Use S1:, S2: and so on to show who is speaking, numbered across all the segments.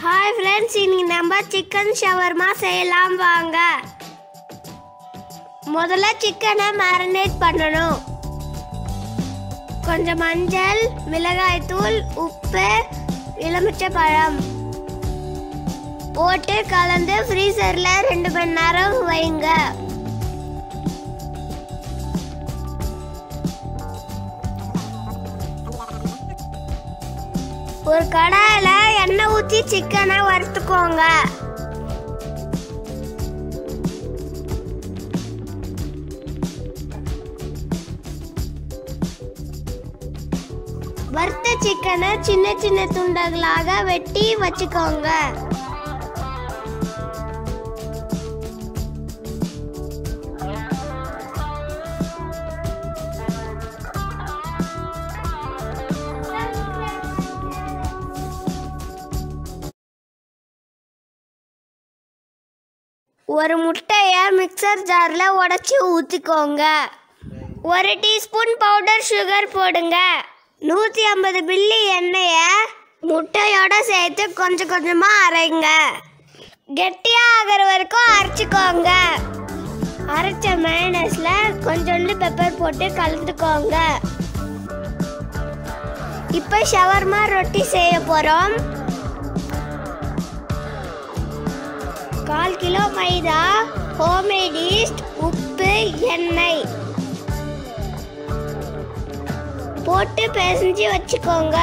S1: Hi friends இன்னைக்கு நம்ம chicken shawarma செய்யலாம் வாங்க. முதல்ல சிக்கனை மேரினேட் பண்ணனும். கொஞ்சம் மஞ்சள், மிளகாய் தூள், உப்பு, எலுமிச்சை பழம் போட்டு கலந்து ஃப்ரீசர்ல 2 மணி நேரம் வைங்க. ஒரு கடாயில எண்ணெய் ஊத்தி சிக்கனை வறுத்துக்கோங்க. வறுத்த சிக்கனை சின்ன சின்ன துண்டுகளாக வெட்டி வச்சுக்கோங்க. ஒரு முட்டையை மிக்சர் ஜார்ல உடைச்சு ஊத்திக்கோங்க. 1 டீஸ்பூன் பவுடர் சுகர் போடுங்க. 150 மில்லி எண்ணெயை முட்டையோட சேர்த்து கொஞ்சம் கொஞ்சமா அரைங்க. கெட்டியா ஆகிற வரைக்கும் அரைச்சிக்கோங்க. அரைச்ச மயோனைஸ்ல கொஞ்சோண்டு பெப்பர் போட்டு கலந்துக்கோங்க. இப்போ ஷவர்மா ரொட்டி செய்ய போறோம். 1/4 கிலோ மைதா, ஹோம்மேட் ஈஸ்ட், உப்பு, எண்ணெய் போட்டு பிசைஞ்சு வச்சுக்கோங்க.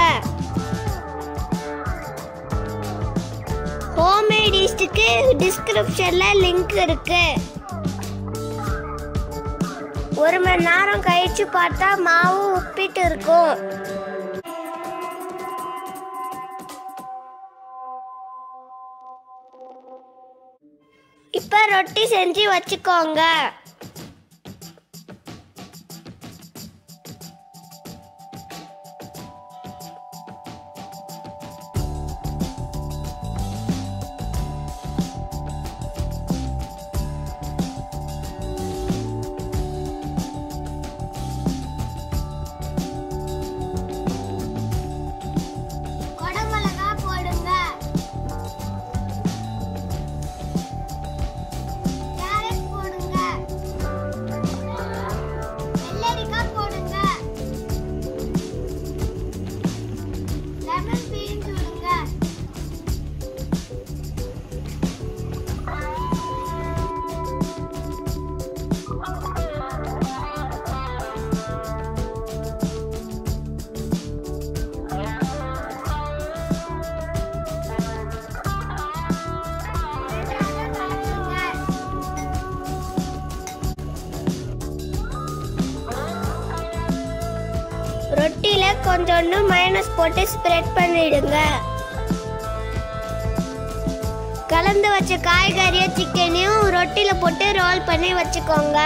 S1: ஹோம்மேட் ஈஸ்டுக்கு டிஸ்கிரிப்ஷன்ல லிங்க் இருக்கு. 1 மணி நேரம் கழிச்சு பார்த்தா மாவு உப்பிட்டு இருக்கும். இப்ப ரொட்டி செஞ்சு வச்சுக்கோங்க. ரொட்டில கொஞ்சோண்டு மயோனைஸ் போட்டு ஸ்ப்ரெட் பண்ணிடுங்க. கலந்து வச்ச காய்கறியும் சிக்கனையும் ரொட்டில போட்டு ரோல் பண்ணி வச்சுக்கோங்க.